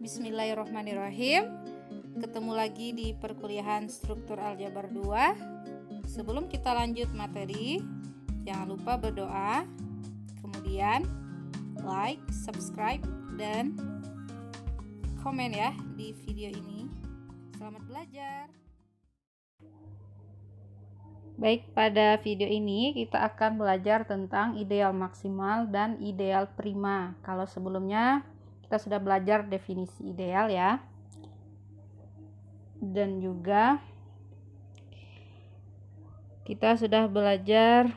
Bismillahirrahmanirrahim. Ketemu lagi di perkuliahan struktur aljabar 2. Sebelum kita lanjut materi, jangan lupa berdoa, kemudian like, subscribe, dan komen ya di video ini. Selamat belajar. Baik, pada video ini kita akan belajar tentang ideal maksimal dan ideal prima. Kalau sebelumnya kita sudah belajar definisi ideal ya, dan juga kita sudah belajar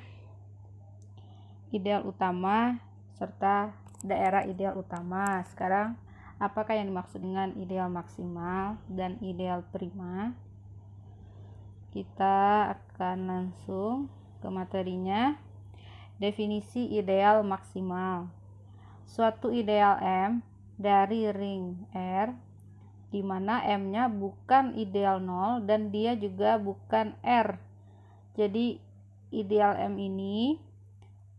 ideal utama serta daerah ideal utama. Sekarang apakah yang dimaksud dengan ideal maksimal dan ideal prima? Kita akan langsung ke materinya. Definisi ideal maksimal: suatu ideal M dari ring R di mana M-nya bukan ideal 0 dan dia juga bukan R. Jadi ideal M ini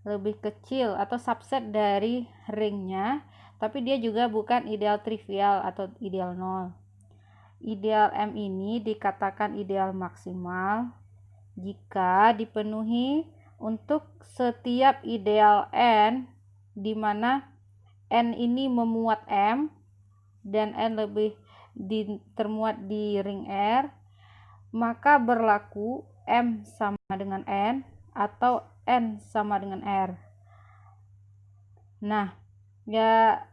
lebih kecil atau subset dari ringnya, tapi dia juga bukan ideal trivial atau ideal 0. Ideal M ini dikatakan ideal maksimal jika dipenuhi untuk setiap ideal N di mana N ini memuat M dan N lebih termuat di ring R, maka berlaku M sama dengan N atau N sama dengan R. Nah, ya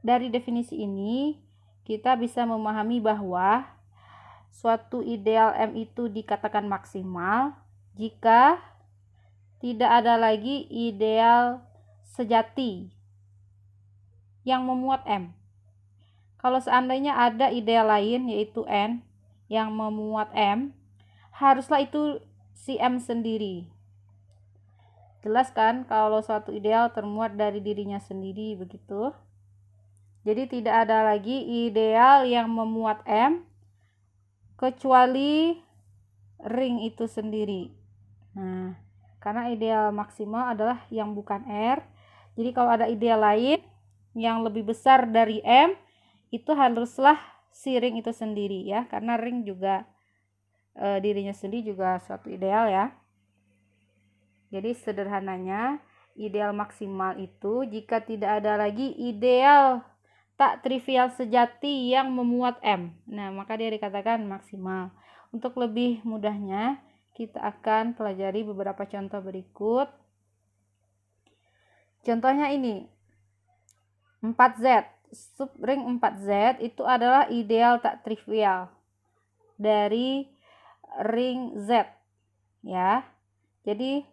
dari definisi ini kita bisa memahami bahwa suatu ideal M itu dikatakan maksimal jika tidak ada lagi ideal sejati yang memuat M. Kalau seandainya ada ideal lain yaitu N yang memuat M, haruslah itu si M sendiri. Jelas kan kalau suatu ideal termuat dari dirinya sendiri begitu. Jadi tidak ada lagi ideal yang memuat M kecuali ring itu sendiri. Nah, karena ideal maksimal adalah yang bukan R. Jadi kalau ada ideal lain yang lebih besar dari M, itu haruslah si ring itu sendiri ya, karena ring juga dirinya sendiri juga suatu ideal ya. Jadi sederhananya ideal maksimal itu jika tidak ada lagi ideal tak trivial sejati yang memuat M. Nah, maka dia dikatakan maksimal. Untuk lebih mudahnya kita akan pelajari beberapa contoh berikut. Contohnya ini 4Z, subring 4Z itu adalah ideal tak trivial dari ring Z ya. Jadi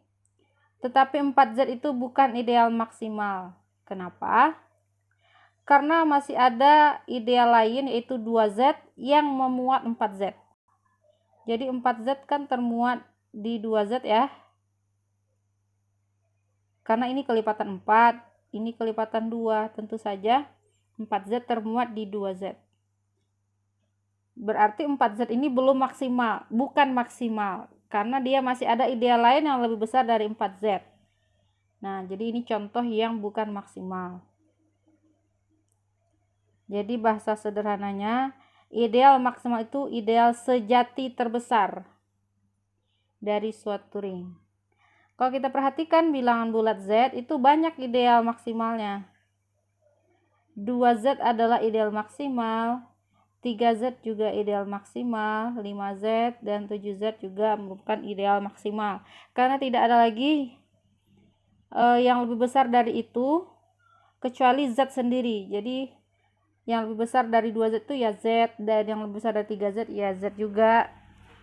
tetapi 4Z itu bukan ideal maksimal. Kenapa? Karena masih ada ideal lain yaitu 2Z yang memuat 4Z. Jadi 4Z kan termuat di 2Z ya. Karena ini kelipatan 4, ini kelipatan 2, tentu saja 4Z termuat di 2Z. Berarti 4Z ini belum maksimal, bukan maksimal, karena dia masih ada ideal lain yang lebih besar dari 4Z. Nah, jadi ini contoh yang bukan maksimal. Jadi bahasa sederhananya, ideal maksimal itu ideal sejati terbesar dari suatu ring. Kalau kita perhatikan bilangan bulat Z itu banyak ideal maksimalnya. 2Z adalah ideal maksimal, 3Z juga ideal maksimal, 5Z dan 7Z juga merupakan ideal maksimal. Karena tidak ada lagi yang lebih besar dari itu kecuali Z sendiri. Jadi yang lebih besar dari 2Z itu ya Z, dan yang lebih besar dari 3Z ya Z juga.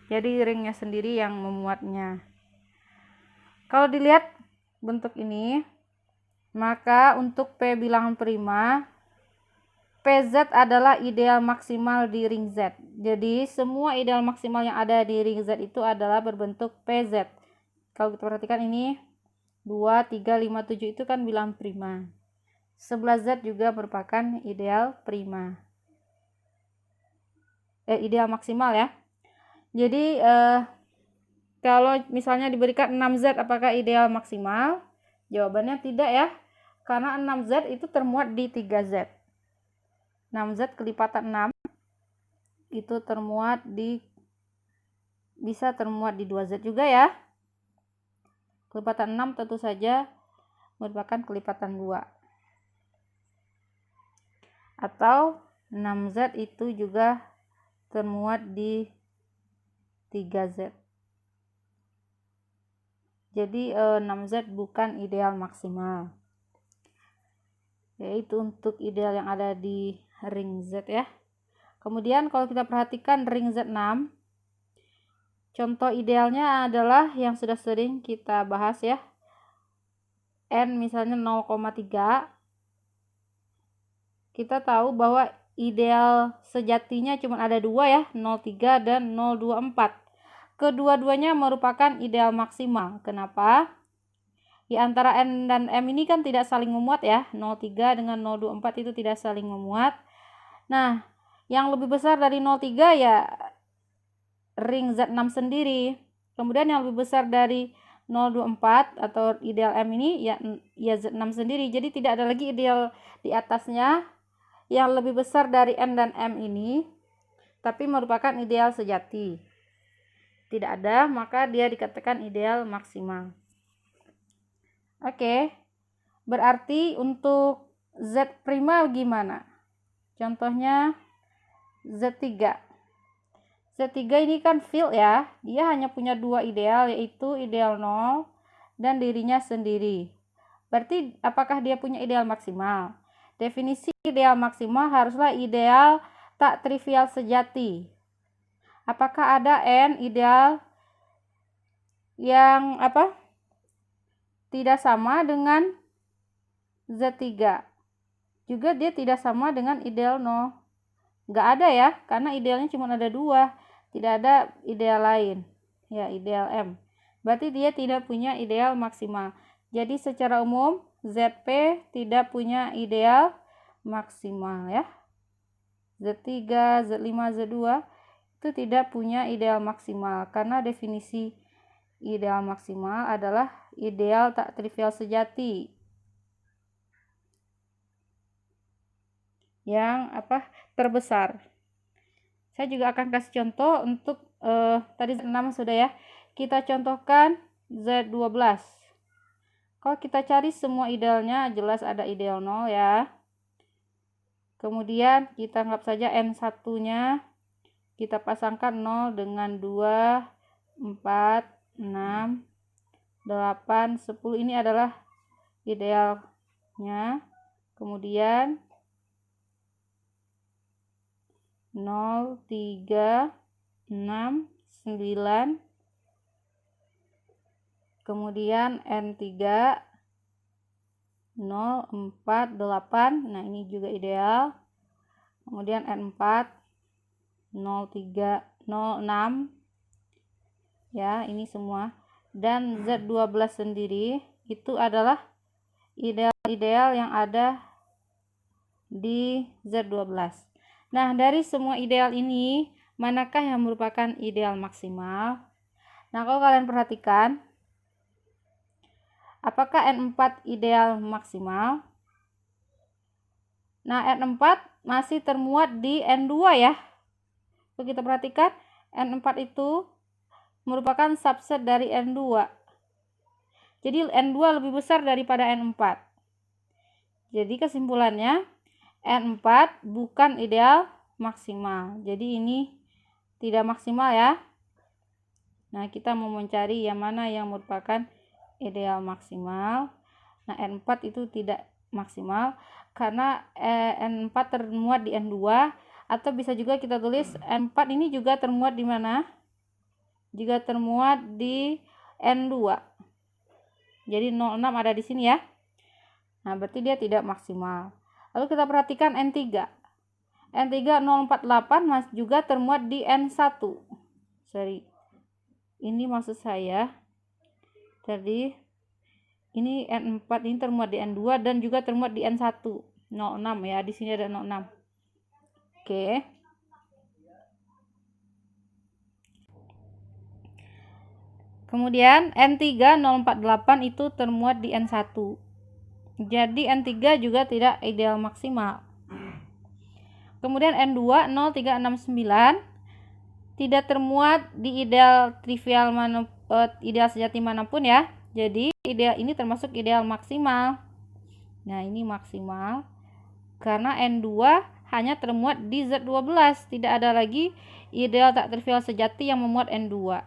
Jadi ringnya sendiri yang memuatnya. Kalau dilihat bentuk ini, maka untuk P bilangan prima, PZ adalah ideal maksimal di ring Z. Jadi semua ideal maksimal yang ada di ring Z itu adalah berbentuk PZ. Kalau kita perhatikan ini 2, 3, 5, 7 itu kan bilangan prima. 11Z juga merupakan ideal prima. Ideal maksimal ya. Jadi kalau misalnya diberikan 6Z apakah ideal maksimal? Jawabannya tidak ya. Karena 6Z itu termuat di 3Z. 6Z kelipatan 6 itu bisa termuat di 2Z juga ya. Kelipatan 6 tentu saja merupakan kelipatan 2. Atau 6Z itu juga termuat di 3Z. Jadi 6Z bukan ideal maksimal. Yaitu untuk ideal yang ada di ring Z ya. Kemudian kalau kita perhatikan ring Z6, contoh idealnya adalah yang sudah sering kita bahas ya. N misalnya 0,3. Kita tahu bahwa ideal sejatinya cuma ada 2 ya, 0,3 dan 0,24. Kedua-duanya merupakan ideal maksimal. Kenapa? Di antara N dan M ini kan tidak saling memuat ya. 0,3 dengan 0,24 itu tidak saling memuat. Nah, yang lebih besar dari 0,3 ya ring Z6 sendiri. Kemudian yang lebih besar dari 0,24 atau ideal M ini ya Z6 sendiri. Jadi tidak ada lagi ideal di atasnya yang lebih besar dari N dan M ini, tapi merupakan ideal sejati. Tidak ada, maka dia dikatakan ideal maksimal. Oke, berarti untuk Z' gimana? Contohnya Z3. Z3 ini kan field ya, dia hanya punya 2 ideal, yaitu ideal 0 dan dirinya sendiri. Berarti apakah dia punya ideal maksimal? Definisi ideal maksimal haruslah ideal tak trivial sejati. Apakah ada N ideal yang tidak sama dengan Z3? Juga dia tidak sama dengan ideal 0. Nggak ada ya, karena idealnya cuma ada 2. Tidak ada ideal lain. Ya, ideal M. Berarti dia tidak punya ideal maksimal. Jadi secara umum ZP tidak punya ideal maksimal ya. Z3, Z5, Z2 itu tidak punya ideal maksimal, karena definisi ideal maksimal adalah ideal tak trivial sejati yang terbesar. Saya juga akan kasih contoh untuk tadi Z6 sudah ya. Kita contohkan Z12. Kalau kita cari semua idealnya, jelas ada ideal 0 ya. Kemudian kita anggap saja N1-nya kita pasangkan 0 dengan 2, 4, 6, 8, 10. Ini adalah idealnya. Kemudian 0, 3, 6, 9. Kemudian N3 0, 4, 8. Nah, ini juga ideal. Kemudian N4 0, 3, 0, 6. Ya, ini semua. Dan Z12 sendiri itu adalah ideal-ideal yang ada di Z12. Nah, dari semua ideal ini, manakah yang merupakan ideal maksimal? Nah, kalau kalian perhatikan, apakah N4 ideal maksimal? Nah, N4 masih termuat di N2 ya. Kalau kita perhatikan, N4 itu merupakan subset dari N2. Jadi N2 lebih besar daripada N4. Jadi kesimpulannya, N4 bukan ideal maksimal. Jadi ini tidak maksimal ya. Nah, kita mau mencari yang mana yang merupakan ideal maksimal. Nah, N4 itu tidak maksimal karena N4 termuat di N2, atau bisa juga kita tulis N4 ini juga termuat di mana? Juga termuat di N2. Jadi 06 ada di sini ya. Nah, berarti dia tidak maksimal. Lalu kita perhatikan N3. N3 048 juga termuat di N1. Sorry. Ini maksud saya. Tadi ini N4 ini termuat di N2 dan juga termuat di N1. 06 ya. Di sini ada 06. Oke. Kemudian N3 048 itu termuat di N1. Jadi N3 juga tidak ideal maksimal. Kemudian N2 0,369 tidak termuat di ideal trivial ideal sejati manapun ya. Jadi ideal ini termasuk ideal maksimal. Nah, ini maksimal karena N2 hanya termuat di Z12, tidak ada lagi ideal tak trivial sejati yang memuat N2.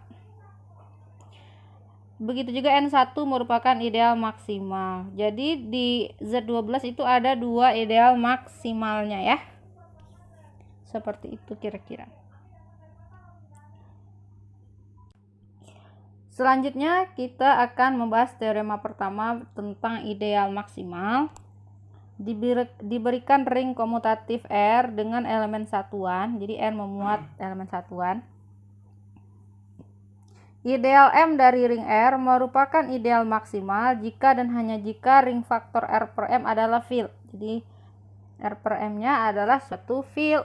Begitu juga N1 merupakan ideal maksimal. Jadi di Z12 itu ada 2 ideal maksimalnya ya. Seperti itu kira-kira. Selanjutnya kita akan membahas teorema pertama tentang ideal maksimal. Diberikan ring komutatif R dengan elemen satuan, jadi R memuat elemen satuan. Ideal M dari ring R merupakan ideal maksimal jika dan hanya jika ring faktor R per M adalah field. Jadi R per M-nya adalah suatu field.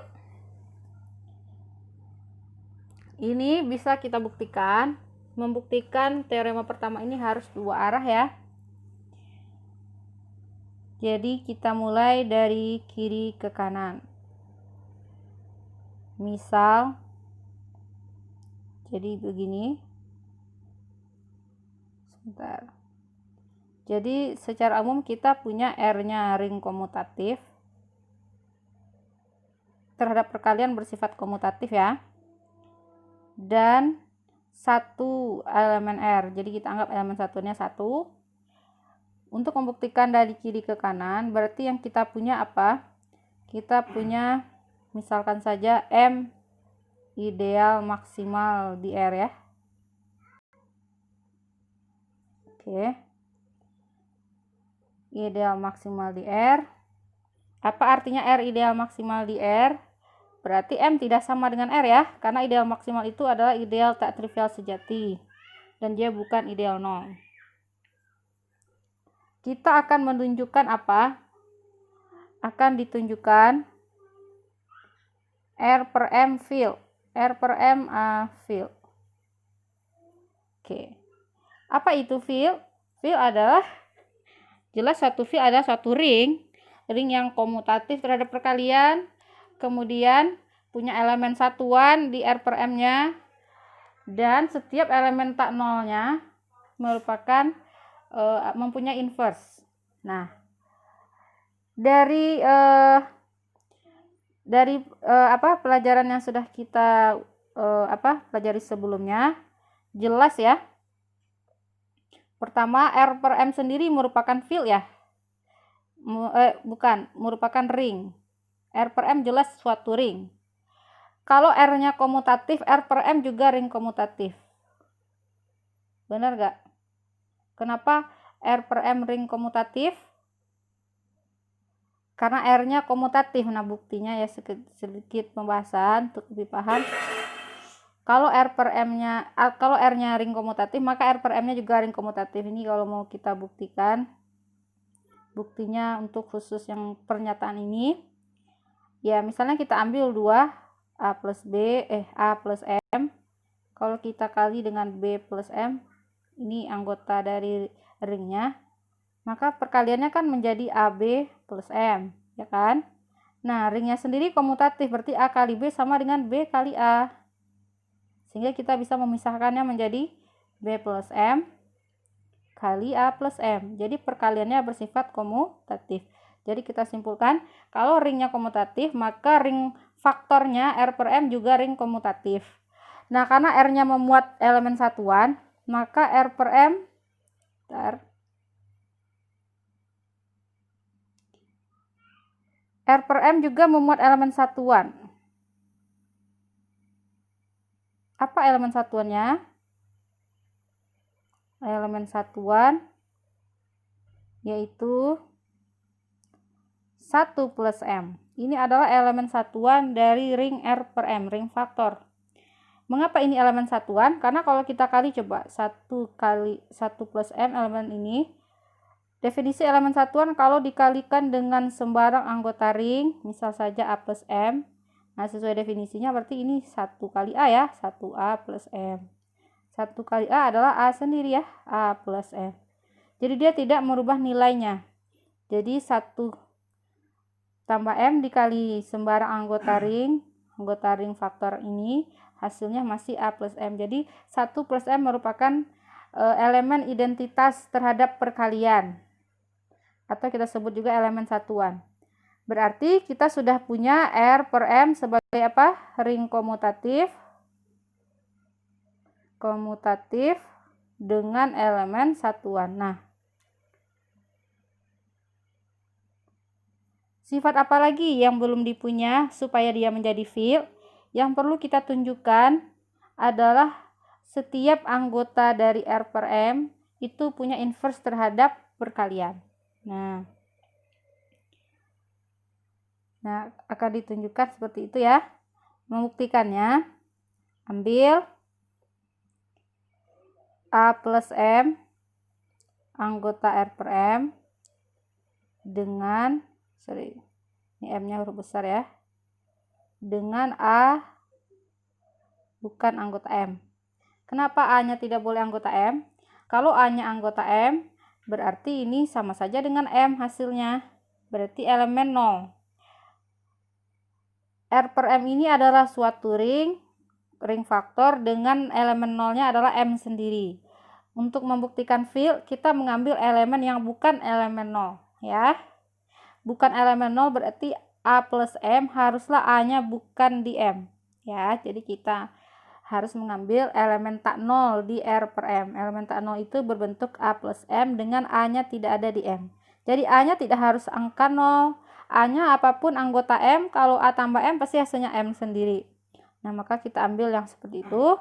Ini bisa kita buktikan. Membuktikan teorema pertama ini harus dua arah ya. Jadi kita mulai dari kiri ke kanan. Misal, jadi begini. Sebentar. Jadi secara umum kita punya R-nya ring komutatif. Terhadap perkalian bersifat komutatif ya. Dan satu elemen R. Jadi kita anggap elemen satunya 1. Untuk membuktikan dari kiri ke kanan, berarti yang kita punya apa? Kita punya misalkan saja M ideal maksimal di R ya. Oke. Ideal maksimal di R. Apa artinya R ideal maksimal di R? Berarti M tidak sama dengan R ya, karena ideal maksimal itu adalah ideal tak trivial sejati dan dia bukan ideal nol. Kita akan menunjukkan apa? Akan ditunjukkan R per M field. R per M field. Oke. Apa itu field? Field adalah jelas satu field adalah suatu ring yang komutatif terhadap perkalian. Kemudian punya elemen satuan di R per M-nya. Dan setiap elemen tak nolnya merupakan mempunyai inverse. Nah, dari pelajaran yang sudah kita pelajari sebelumnya, jelas ya. Pertama, R per M sendiri merupakan field ya. Merupakan ring. R per M jelas suatu ring. Kalau R-nya komutatif, R per M juga ring komutatif. Benar gak? Kenapa R per M ring komutatif? Karena R-nya komutatif. Nah, buktinya ya sedikit pembahasan untuk lebih paham. Kalau R-nya ring komutatif, maka R per M-nya juga ring komutatif. Ini kalau mau kita buktikan. Buktinya untuk khusus yang pernyataan ini. Ya, misalnya kita ambil 2 A plus M. Kalau kita kali dengan B plus M, ini anggota dari ringnya, maka perkaliannya kan menjadi AB plus M, ya kan? Nah, ringnya sendiri komutatif, berarti A kali B sama dengan B kali A. Sehingga kita bisa memisahkannya menjadi B plus M kali A plus M. Jadi perkaliannya bersifat komutatif. Jadi kita simpulkan, kalau ringnya komutatif, maka ring faktornya R per M juga ring komutatif. Nah, karena R-nya memuat elemen satuan, maka R per M juga memuat elemen satuan. Apa elemen satuannya? Elemen satuan yaitu 1 plus M. Ini adalah elemen satuan dari ring R per M, ring faktor. Mengapa ini elemen satuan? Karena kalau kita kali coba 1 kali 1 plus M elemen ini, definisi elemen satuan kalau dikalikan dengan sembarang anggota ring, misal saja A plus M. Nah, sesuai definisinya berarti ini 1 kali A ya, 1A plus M. 1 kali A adalah A sendiri ya, A plus M. Jadi dia tidak merubah nilainya. Jadi 1 tambah M dikali sembarang anggota ring faktor ini, hasilnya masih A plus M. Jadi 1 plus M merupakan elemen identitas terhadap perkalian, atau kita sebut juga elemen satuan. Berarti kita sudah punya R per M sebagai apa? Ring komutatif dengan elemen satuan. Nah, sifat apa lagi yang belum dipunya supaya dia menjadi field? Yang perlu kita tunjukkan adalah setiap anggota dari R per M itu punya inverse terhadap perkalian. Nah, akan ditunjukkan seperti itu ya. Membuktikannya, ambil A plus M anggota R per M dengan, ini M-nya huruf besar ya, dengan A bukan anggota M. Kenapa A-nya tidak boleh anggota M? Kalau A-nya anggota M, berarti ini sama saja dengan M hasilnya. Berarti elemen 0. R per M ini adalah suatu ring faktor dengan elemen 0-nya adalah M sendiri. Untuk membuktikan field, kita mengambil elemen yang bukan elemen 0 ya. Bukan elemen 0 berarti A plus M haruslah A-nya bukan di M ya. Jadi kita harus mengambil elemen tak 0 di R per M. Elemen tak 0 itu berbentuk A plus M dengan A-nya tidak ada di M. Jadi A-nya tidak harus angka 0. A-nya apapun anggota M, kalau A tambah M pasti hasilnya M sendiri. Nah, maka kita ambil yang seperti itu.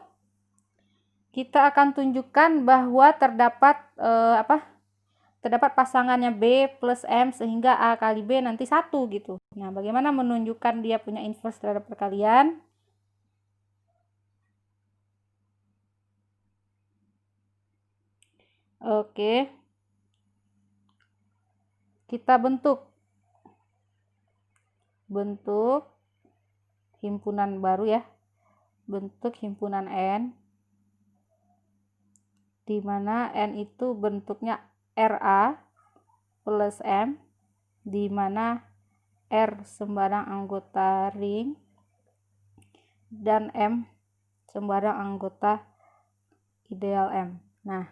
Kita akan tunjukkan bahwa terdapat terdapat pasangannya B plus M sehingga A kali B nanti 1 gitu. Nah, bagaimana menunjukkan dia punya inverse terhadap perkalian? Oke. Kita bentuk himpunan baru ya. Bentuk himpunan N, di mana N itu bentuknya RA plus M, di mana R sembarang anggota ring dan M sembarang anggota ideal M. Nah,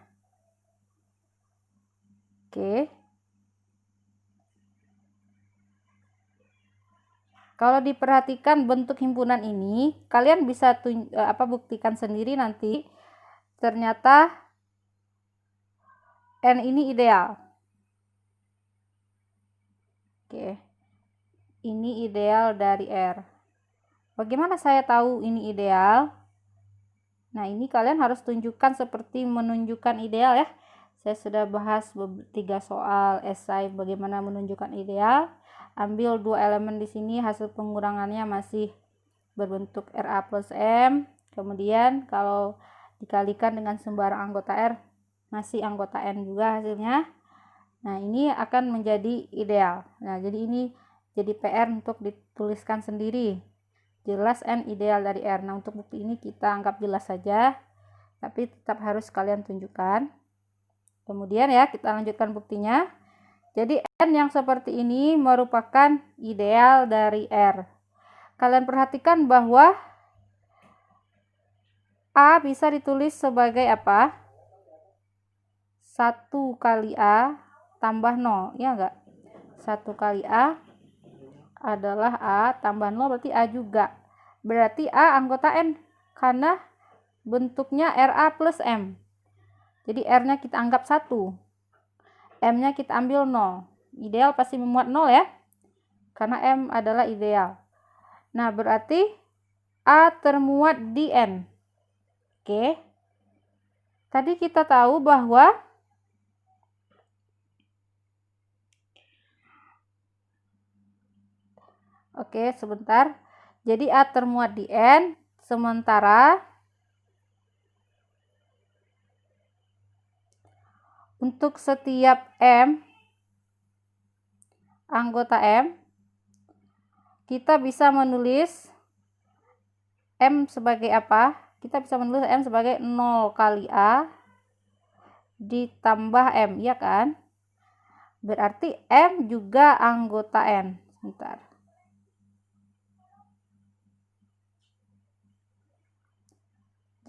oke. Kalau diperhatikan bentuk himpunan ini, kalian bisa buktikan sendiri nanti. Ternyata N ini ideal. Oke. Ini ideal dari R. Bagaimana saya tahu ini ideal? Nah, ini kalian harus tunjukkan seperti menunjukkan ideal ya. Saya sudah bahas 3 soal esai bagaimana menunjukkan ideal. Ambil 2 elemen di sini, hasil pengurangannya masih berbentuk RA plus M. Kemudian kalau dikalikan dengan sembarang anggota R, masih anggota N juga hasilnya. Nah, ini akan menjadi ideal. Nah, jadi ini jadi PR untuk dituliskan sendiri. Jelas N ideal dari R. Nah, untuk bukti ini kita anggap jelas saja, tapi tetap harus kalian tunjukkan. Kemudian ya, kita lanjutkan buktinya. Jadi N yang seperti ini merupakan ideal dari R. Kalian perhatikan bahwa A bisa ditulis sebagai apa? 1 kali A tambah 0, ya enggak? 1 kali A adalah A tambah 0 berarti A juga. Berarti A anggota N karena bentuknya RA plus M. Jadi R-nya kita anggap 1. M-nya kita ambil 0. Ideal pasti memuat 0 ya. Karena M adalah ideal. Nah, berarti A termuat di N. Oke. Tadi kita tahu bahwa sebentar. Jadi A termuat di N, sementara untuk setiap M, anggota M, kita bisa menulis M sebagai apa? Kita bisa menulis M sebagai 0 kali A ditambah M, ya kan? Berarti M juga anggota N. Bentar.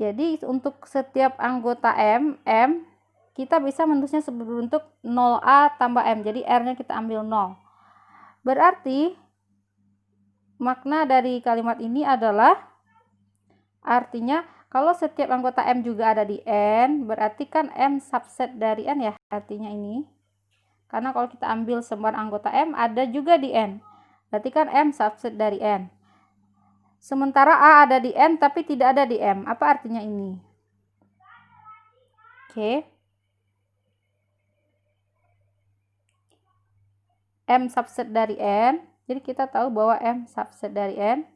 Jadi untuk setiap anggota M kita bisa menulisnya berbentuk 0A tambah M. Jadi R-nya kita ambil 0. Berarti makna dari kalimat ini adalah artinya kalau setiap anggota M juga ada di N, berarti kan M subset dari N ya, artinya ini. Karena kalau kita ambil sembar anggota M ada juga di N. Berarti kan M subset dari N. Sementara A ada di N tapi tidak ada di M. Apa artinya ini? Oke. M subset dari N. Jadi kita tahu bahwa M subset dari N.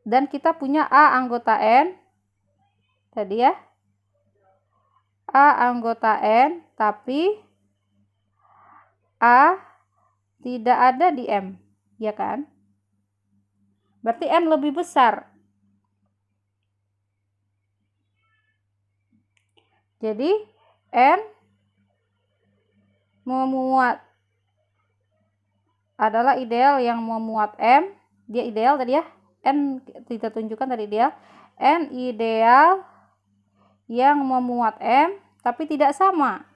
Dan kita punya A anggota N. Tadi ya. A anggota N, tapi A tidak ada di M. Ya kan? Berarti N lebih besar. Jadi N memuat adalah ideal yang memuat M. Dia ideal tadi ya. N kita tunjukkan tadi ideal. N ideal yang memuat M tapi tidak sama.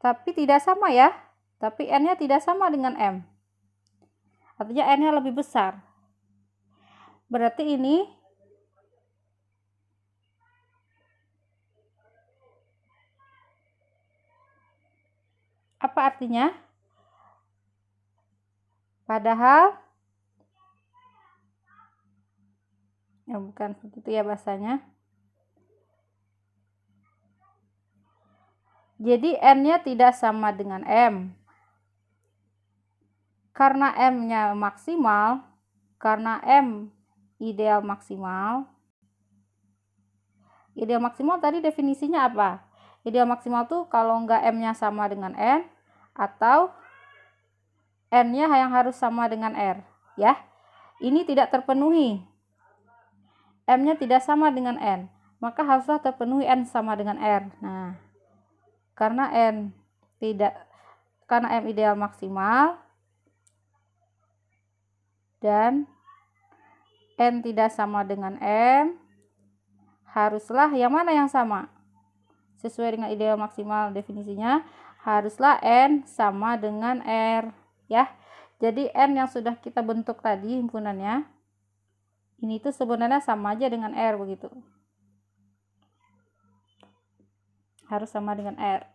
Tapi tidak sama ya. Tapi N-nya tidak sama dengan M. Artinya N-nya lebih besar. Berarti ini apa artinya? Padahal ya bukan seperti itu ya bahasanya. Jadi N-nya tidak sama dengan M. Karena M-nya maksimal, karena M ideal maksimal. Ideal maksimal tadi definisinya apa? Ideal maksimal tuh kalau enggak M-nya sama dengan N atau N-nya yang harus sama dengan R, ya. Ini tidak terpenuhi. M-nya tidak sama dengan N, maka haruslah terpenuhi N sama dengan R. Nah, karena M ideal maksimal dan N tidak sama dengan M, haruslah yang mana yang sama? Sesuai dengan ideal maksimal definisinya, haruslah N sama dengan R, ya. Jadi N yang sudah kita bentuk tadi himpunannya, ini tuh sebenarnya sama aja dengan R begitu. Harus sama dengan R.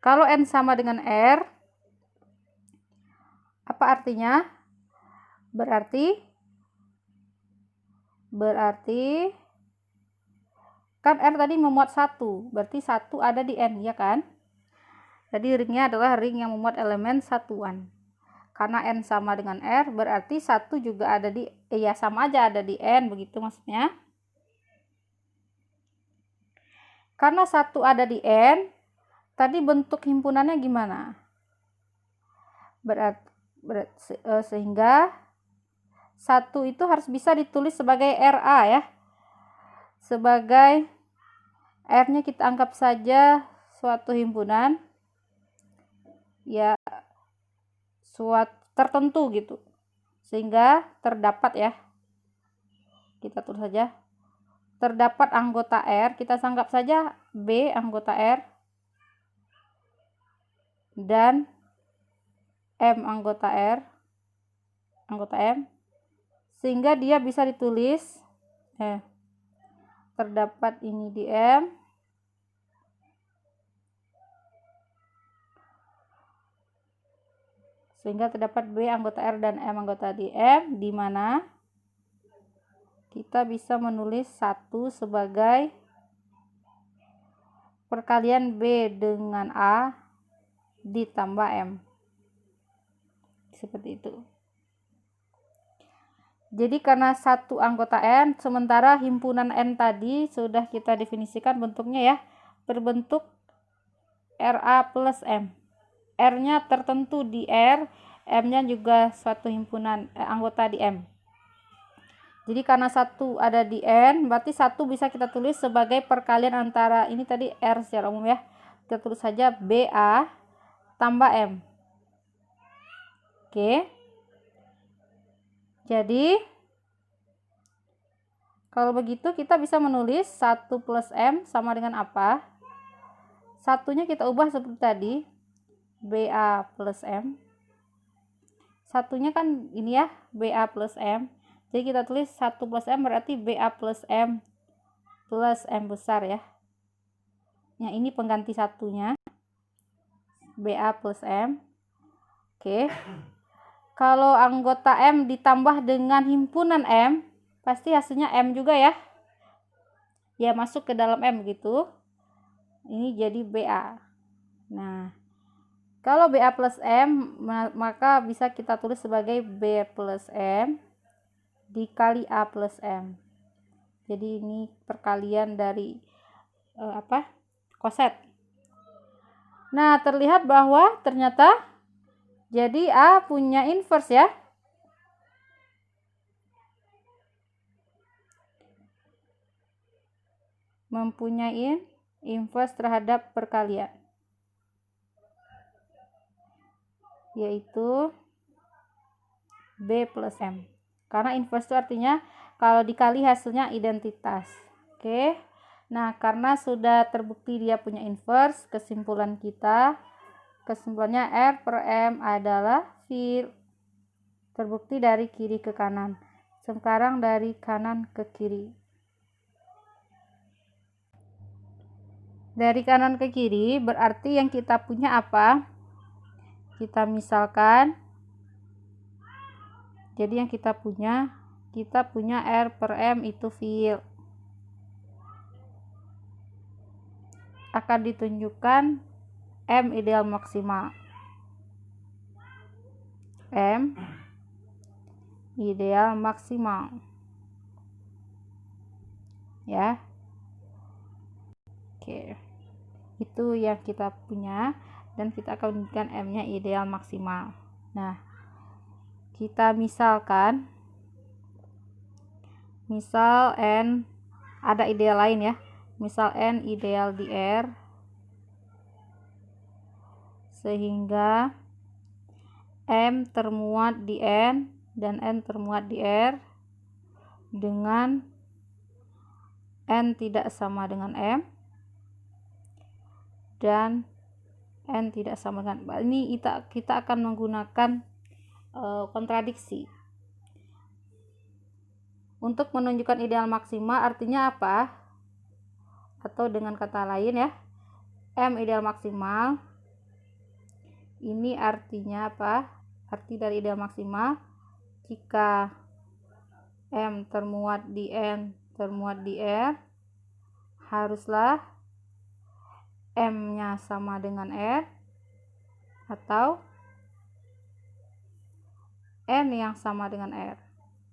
Kalau N sama dengan R, apa artinya? Berarti kan R tadi memuat 1, berarti 1 ada di N, ya kan? Jadi ringnya adalah ring yang memuat elemen satuan. Karena N sama dengan R, berarti 1 juga ada di, ya sama aja ada di N, begitu maksudnya. Karena 1 ada di N, tadi bentuk himpunannya gimana? Sehingga 1 itu harus bisa ditulis sebagai RA ya. Sebagai R-nya kita anggap saja suatu himpunan ya suatu tertentu gitu. Sehingga terdapat ya. Kita tulis saja. Terdapat anggota R, kita anggap saja B anggota R dan M anggota R, anggota M, sehingga dia bisa ditulis terdapat ini di M, sehingga terdapat B anggota R dan M anggota di M, di mana kita bisa menulis 1 sebagai perkalian B dengan A ditambah M. Seperti itu. Jadi karena 1 anggota N, sementara himpunan N tadi sudah kita definisikan bentuknya ya, berbentuk RA plus M. R-nya tertentu di R, M-nya juga suatu himpunan anggota di M. Jadi karena 1 ada di N, berarti 1 bisa kita tulis sebagai perkalian antara ini tadi R secara umum ya. Kita tulis saja BA tambah M. Oke. Jadi kalau begitu kita bisa menulis 1 plus M sama dengan apa? Satunya kita ubah seperti tadi, BA plus M. Satunya kan ini ya, BA plus M. Jadi kita tulis 1 plus M berarti BA plus M besar ya. Yang ini pengganti satunya, BA plus M. Oke. Kalau anggota M ditambah dengan himpunan M, pasti hasilnya M juga ya. Ya masuk ke dalam M gitu. Ini jadi BA. Nah, kalau BA plus M, maka bisa kita tulis sebagai B plus M dikali A plus M. Jadi ini perkalian dari koset. Nah, terlihat bahwa ternyata jadi A punya inverse ya. Mempunyai inverse terhadap perkalian, yaitu B plus M. Karena inverse itu artinya kalau dikali hasilnya identitas. Oke. Nah, karena sudah terbukti dia punya inverse, kesimpulannya R per M adalah field. Terbukti dari kiri ke kanan. Sekarang dari kanan ke kiri. Dari kanan ke kiri berarti yang kita punya apa? Kita misalkan, jadi yang kita punya R per M itu field. Akan ditunjukkan M ideal maksimal. M ideal maksimal. Ya. Oke. Itu yang kita punya dan kita akan menunjukkan M-nya ideal maksimal. Nah, kita misalkan misal N ada ideal lain ya. Misal N ideal di R sehingga M termuat di N dan N termuat di R dengan N tidak sama dengan M dan N tidak sama dengan ini. Kita akan menggunakan kontradiksi untuk menunjukkan ideal maksimal. Artinya apa? Atau dengan kata lain ya, M ideal maksimal ini artinya apa? Arti dari ideal maksimal jika M termuat di N termuat di R, haruslah M-nya sama dengan R atau N yang sama dengan R.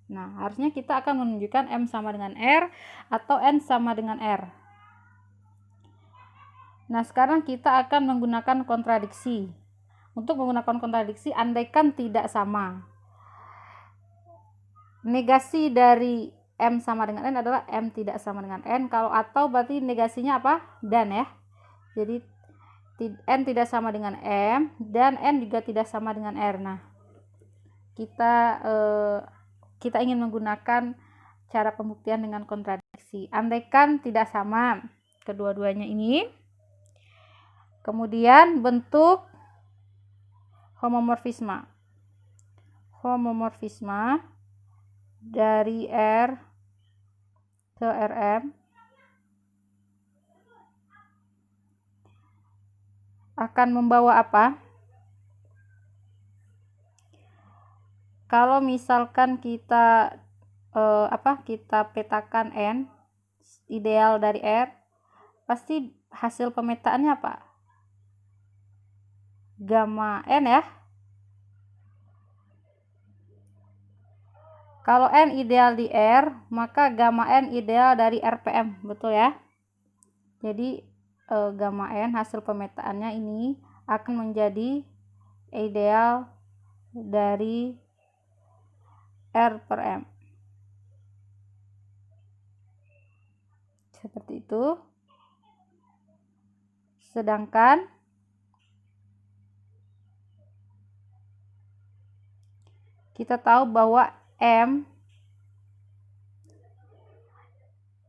Nah, harusnya kita akan menunjukkan M sama dengan R atau N sama dengan R. Nah, sekarang kita akan menggunakan kontradiksi. Untuk menggunakan kontradiksi, andaikan tidak sama. Negasi dari M sama dengan N adalah M tidak sama dengan N. Kalau atau berarti negasinya apa? Dan ya. Jadi N tidak sama dengan M dan N juga tidak sama dengan R. Nah, kita ingin menggunakan cara pembuktian dengan kontradiksi. Andaikan tidak sama kedua-duanya ini, kemudian bentuk homomorfisme dari R ke Rm akan membawa apa? Kalau misalkan kita kita petakan N ideal dari R, pasti hasil pemetaannya apa? Gamma N ya. Kalau N ideal di R, maka gamma N ideal dari RPM, betul ya? Jadi gamma N hasil pemetaannya ini akan menjadi ideal dari R per M. seperti itu. Sedangkan kita tahu bahwa M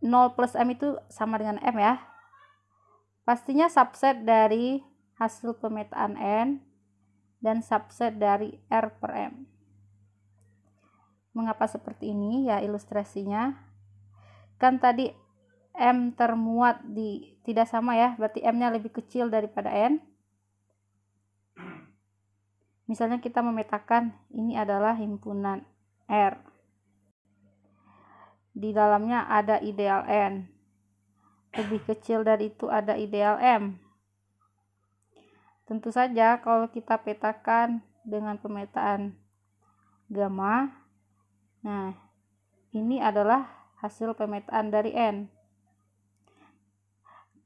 0 plus M itu sama dengan M ya. Pastinya subset dari hasil pemetaan N dan subset dari R per M. Mengapa seperti ini? Ya ilustrasinya. Kan tadi M termuat di tidak sama ya, berarti M-nya lebih kecil daripada N. Misalnya kita memetakan ini adalah himpunan R. Di dalamnya ada ideal N. Lebih kecil dari itu ada ideal M. Tentu saja kalau kita petakan dengan pemetaan gamma, nah ini adalah hasil pemetaan dari N.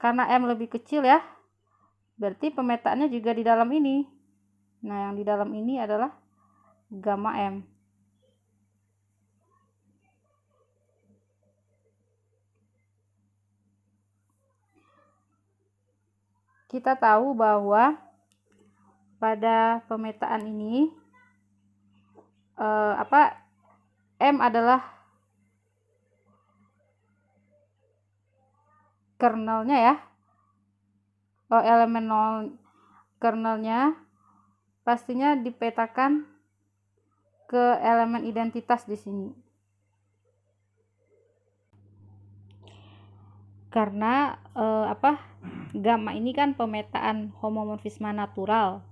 Karena M lebih kecil ya, berarti pemetaannya juga di dalam ini. Nah yang di dalam ini adalah gamma M. Kita tahu bahwa pada pemetaan ini M adalah kernelnya ya. Elemen 0 kernelnya pastinya dipetakan ke elemen identitas di sini. Karena gamma ini kan pemetaan homomorfisme natural.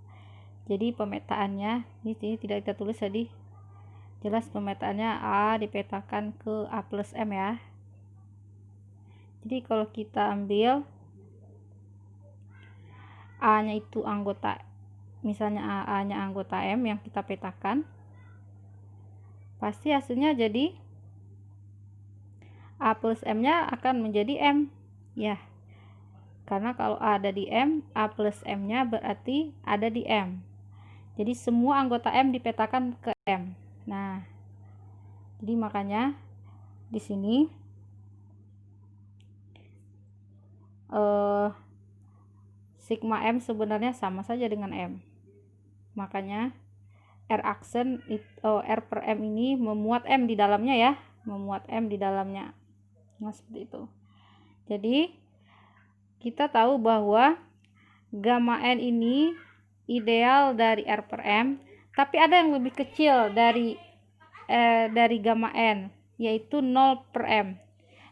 Jadi pemetaannya ini tidak kita tulis tadi. Jelas pemetaannya A dipetakan ke A plus M ya. Jadi kalau kita ambil A-nya itu anggota, misalnya A-nya anggota M yang kita petakan, pasti hasilnya jadi A plus M-nya akan menjadi M ya. Karena kalau A ada di M, A plus M-nya berarti ada di M. Jadi semua anggota M dipetakan ke M. Nah, jadi makanya di sini sigma M sebenarnya sama saja dengan M. Makanya R aksen R per M ini memuat M di dalamnya ya, memuat M di dalamnya. Nah, seperti itu. Jadi kita tahu bahwa gamma N ini ideal dari R per M, tapi ada yang lebih kecil dari gamma N, yaitu 0 per M,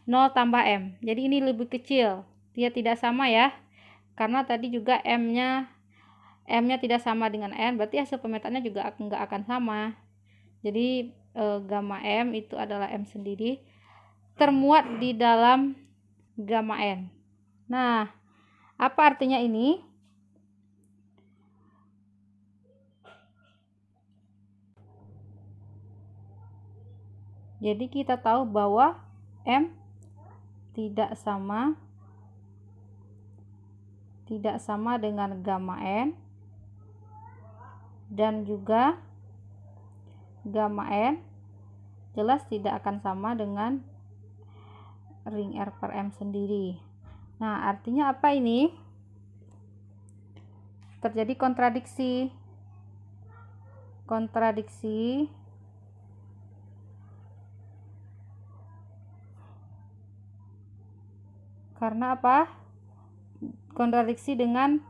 0 tambah M. Jadi ini lebih kecil, dia tidak sama ya, karena tadi juga M-nya tidak sama dengan N, berarti hasil pemetaannya juga nggak akan sama. Jadi gamma M itu adalah M sendiri termuat di dalam gamma N. Nah, apa artinya ini? Jadi kita tahu bahwa M tidak sama dengan gamma N, dan juga gamma N jelas tidak akan sama dengan ring R per M sendiri. Nah, artinya apa ini? Terjadi kontradiksi. Karena apa? Kontradiksi dengan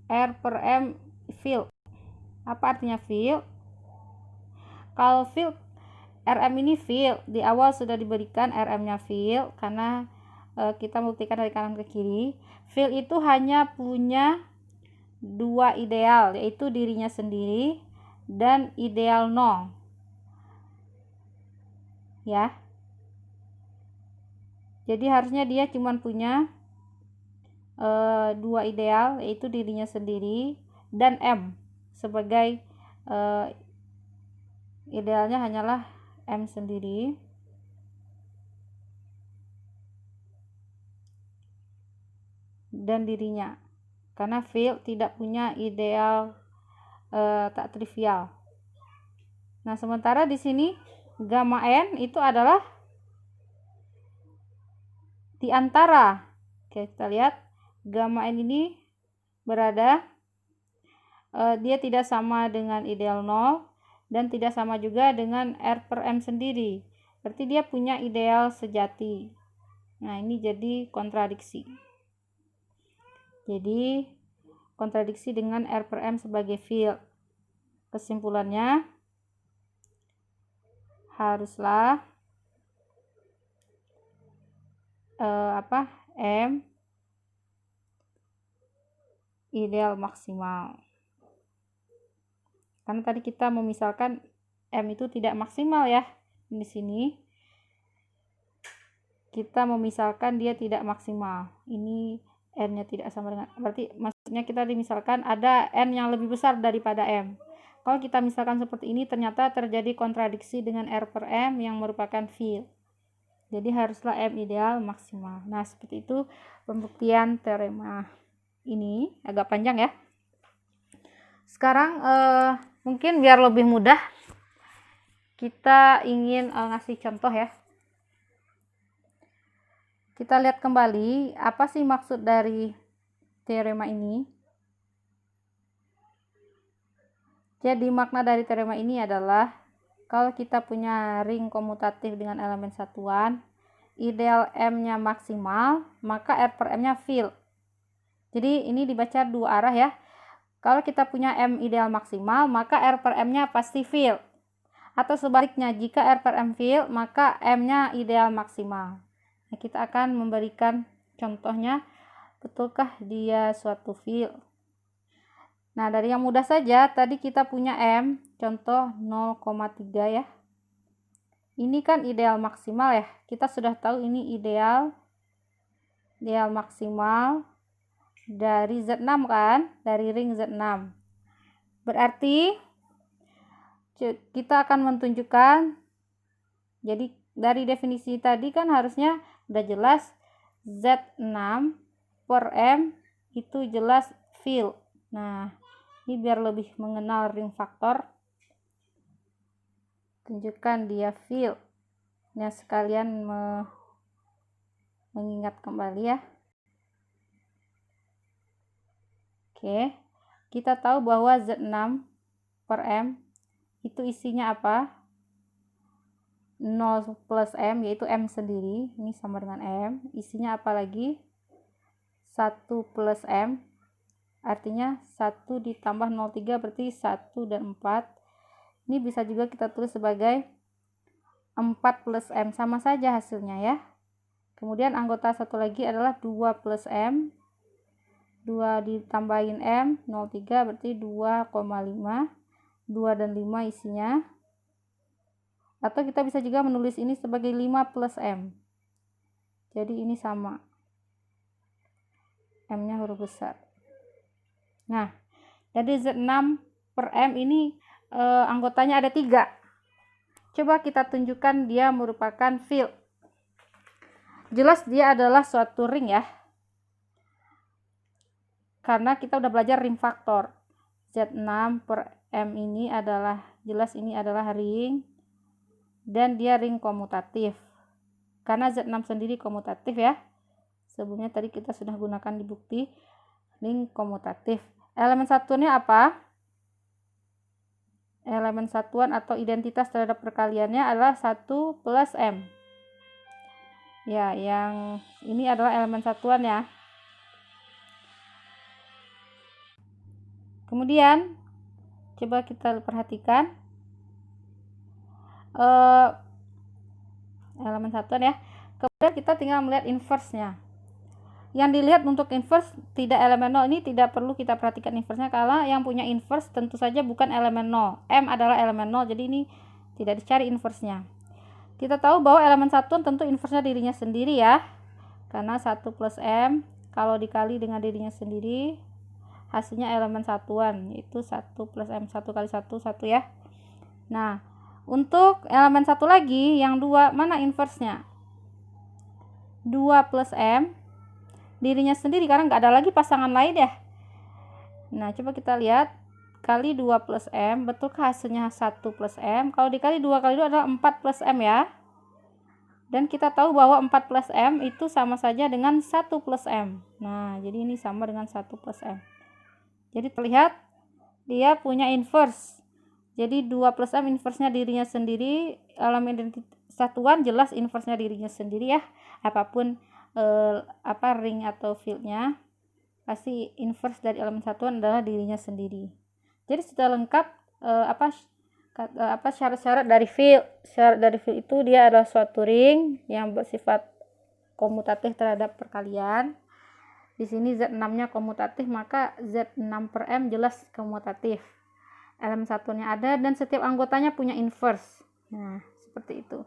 R per M field. Apa artinya field? Kalau field, RM ini field, di awal sudah diberikan RM-nya field, karena kita buktikan dari kanan ke kiri. Field itu hanya punya dua ideal, yaitu dirinya sendiri dan ideal 0 ya. Jadi harusnya dia cuma punya dua ideal, yaitu dirinya sendiri dan M sebagai idealnya hanyalah M sendiri. Dan dirinya, karena field tidak punya ideal tak trivial. Nah, sementara di sini gamma N itu adalah di antara, oke, kita lihat gamma n ini berada, dia tidak sama dengan ideal 0 dan tidak sama juga dengan R per M sendiri. Berarti dia punya ideal sejati. Nah, ini jadi kontradiksi. Jadi kontradiksi dengan R per M sebagai field. Kesimpulannya haruslah M ideal maksimal. Karena tadi kita memisalkan M itu tidak maksimal ya. Di sini kita memisalkan dia tidak maksimal. Ini N-nya tidak sama dengan, berarti maksudnya kita dimisalkan ada N yang lebih besar daripada M. Kalau kita misalkan seperti ini, ternyata terjadi kontradiksi dengan R per M yang merupakan field. Jadi haruslah M ideal maksimal. Nah, seperti itu pembuktian teorema ini. Agak panjang ya. Sekarang mungkin biar lebih mudah, kita ingin ngasih contoh ya. Kita lihat kembali apa sih maksud dari teorema ini. Jadi makna dari teorema ini adalah kalau kita punya ring komutatif dengan elemen satuan, ideal M-nya maksimal, maka R per M-nya field. Jadi ini dibaca dua arah ya. Kalau kita punya M ideal maksimal, maka R per M-nya pasti field. Atau sebaliknya, jika R per M field, maka M-nya ideal maksimal. Nah, kita akan memberikan contohnya, betulkah dia suatu field. Nah, dari yang mudah saja, tadi kita punya M, contoh 0,3 ya. Ini kan ideal maksimal ya. Kita sudah tahu ini ideal maksimal dari Z6 kan, dari ring Z6. Berarti kita akan menunjukkan, jadi dari definisi tadi kan harusnya udah jelas Z6 per M itu jelas field. Nah, ini biar lebih mengenal ring faktor, tunjukkan dia field. Nah, sekalian mengingat kembali ya. Oke, kita tahu bahwa Z6 per M itu isinya apa? 0 plus M, yaitu M sendiri, ini sama dengan M. Isinya apa lagi? 1 plus M, artinya 1 ditambah 0,3 berarti 1 dan 4. Ini bisa juga kita tulis sebagai 4 plus M, sama saja hasilnya ya. Kemudian anggota satu lagi adalah 2 plus M, 2 ditambahin M, 0,3 berarti 2,5. 2 dan 5 isinya. Atau kita bisa juga menulis ini sebagai 5 plus M. Jadi ini sama. M-nya huruf besar. Nah, jadi Z6 per M ini anggotanya ada 3. Coba kita tunjukkan dia merupakan field. Jelas dia adalah suatu ring ya. Karena kita udah belajar ring faktor. Z6 per M ini adalah, jelas ini adalah ring. Dan dia ring komutatif. Karena Z6 sendiri komutatif ya. Sebelumnya tadi kita sudah gunakan di bukti ring komutatif. Elemen satuannya apa? Elemen satuan atau identitas terhadap perkaliannya adalah 1 plus M. Ya, yang ini adalah elemen satuan ya. Kemudian coba kita perhatikan elemen satuan ya. Kemudian kita tinggal melihat inverse-nya. Yang dilihat untuk inverse tidak elemen 0, ini tidak perlu kita perhatikan inverse-nya karena yang punya inverse tentu saja bukan elemen 0. M adalah elemen 0, jadi ini tidak dicari inverse-nya. Kita tahu bahwa elemen satuan tentu inverse-nya dirinya sendiri ya. Karena 1 plus M kalau dikali dengan dirinya sendiri hasilnya elemen satuan, yaitu 1 plus M, 1 kali 1, 1 ya. Nah, untuk elemen satu lagi, yang 2, mana inverse-nya? 2 plus M, dirinya sendiri karena nggak ada lagi pasangan lain ya. Nah, coba kita lihat, kali 2 plus M, betulkah hasilnya 1 plus M? Kalau dikali 2 kali 2 adalah 4 plus M ya. Dan kita tahu bahwa 4 plus M itu sama saja dengan 1 plus M. Nah, jadi ini sama dengan 1 plus M. Jadi terlihat dia punya inverse. Jadi 2 plus M inverse-nya dirinya sendiri. Elemen satuan jelas inverse-nya dirinya sendiri ya. Apapun ring atau field-nya, pasti inverse dari elemen satuan adalah dirinya sendiri. Jadi sudah lengkap syarat-syarat dari field. Syarat dari field itu dia adalah suatu ring yang bersifat komutatif terhadap perkalian. Di sini Z6-nya komutatif, maka Z6 per M jelas komutatif. Elemen satuannya ada dan setiap anggotanya punya inverse. Nah, seperti itu.